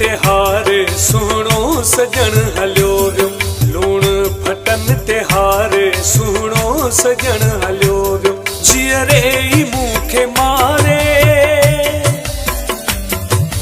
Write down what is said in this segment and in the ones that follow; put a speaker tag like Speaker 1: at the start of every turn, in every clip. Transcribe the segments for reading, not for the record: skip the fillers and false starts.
Speaker 1: तिहार सुनो सजन हलियो वियो लूण फटन तिहार सुनो सजन हलियो वियो जियरे ई मूंखे मारे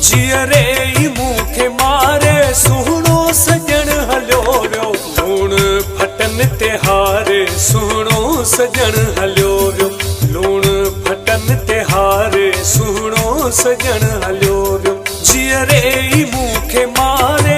Speaker 1: जियरे ई मूंखे मारे सुनो सजन हलियो वियो लूण फटन तिहार सुनो सजन हलियो वियो लूण फटन तिहार सुनो सजन हलियो वियो जियरे ई मूंखे मारे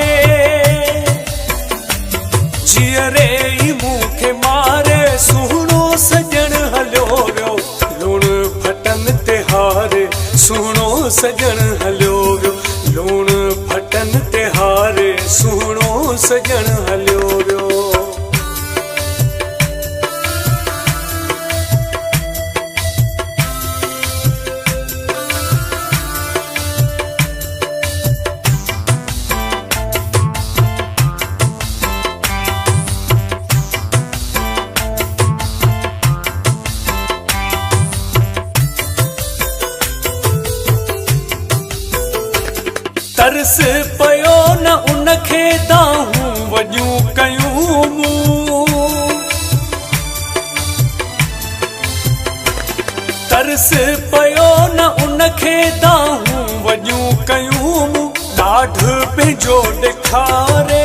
Speaker 1: जियरे ई मूंखे मारे सुहिणो सजन हलियो वियो लूण फटन तिहार सुहिणो सजन हलियो वियो लूण फटन तिहार सुहिणो सजन हलियो वियो तरस पयो न उनखे दाहूं वॼूं कयूं मूं तरस पयो न उनखे दाहूं वॼूं कयूं मूं ॾाढ पंहिंजो ॾेखारे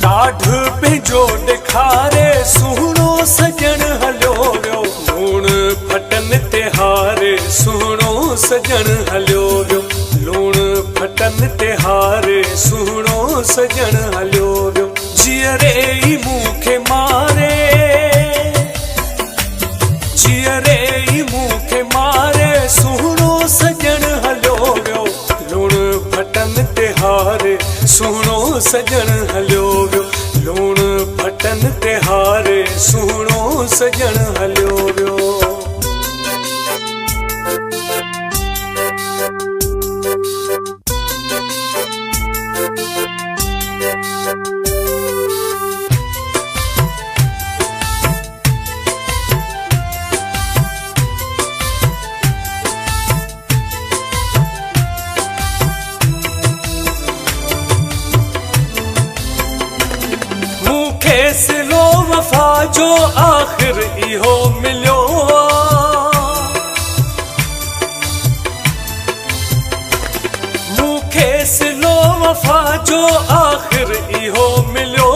Speaker 1: ॾाढ पंहिंजो ॾेखारे सुहिणो सजन हलियो वियो लूण फटन तिहार सुहिणो सजन हलियो वियो लूण फटन तिहार सुहिणो सजन हलियो वियो जियरे ई मूंखे मारे जियरे ई मूंखे मारे सुहिणो सजन हलियो वियो लूण फटन तिहार सुहिणो सजन हलियो वियो लूण फटन तिहार सुहिणो सजन हलियो वियो सिलो वफा जो आखिर इहो मिलियो मूंखे सिलो वफा जो आखिर इहो मिलियो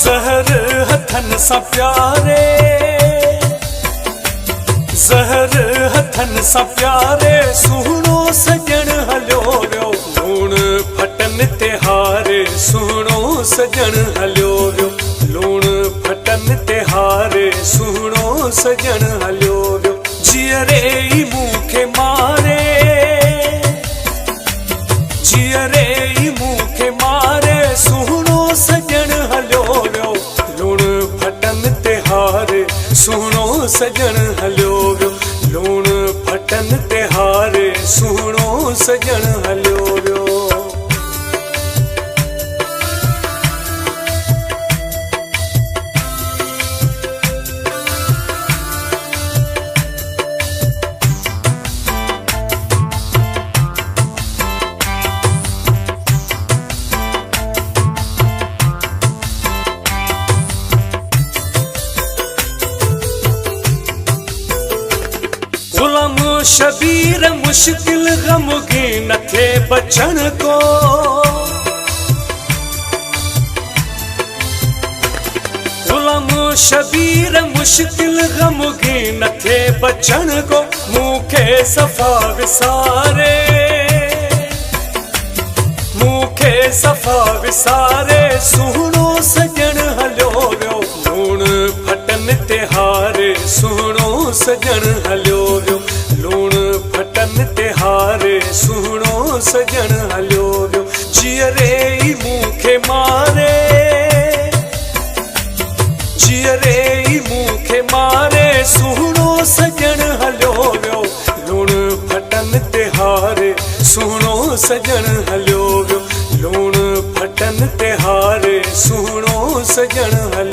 Speaker 1: ज़हर हथन सां प्यारे ज़हर हथन सां प्यारे सुहिणो सजन हलियो वियो लूण फटन तिहार सुहिणो सजन हलियो वियो लूण फटन तिहार सुहिणो सजन हलियो वियो जियरे ई मूंखे मारे जियरे ई मूंखे मारे सुहिणो सजन हलियो वियो लूण फटन तिहार सुहिणो सजन हलियो वियो लूण फटन तिहार सुहिणो सजन हलियो वियो गुलाम शबीर मुश्किल गमगीन थे बचन को गुलाम शबीर मुश्किल गमगीन थे बचन को मूंखे सफ़ा विसारे मूंखे सफ़ा विसारे सुहिणो सजन हलियो वियो लूण फटन तिहार सुहिणो सजन हलियो वियो लूण फटन तिहार सुहिणो सजन हलियो वियो जियरे ई मूंखे मारे छॾे ई मूंखे मारे सुहिणो सजण हलियो वियो लूण फटन ते हारे सुहिणो सजण हलियो वियो लूण फटन ते हारे सुहिणो सजण हलियो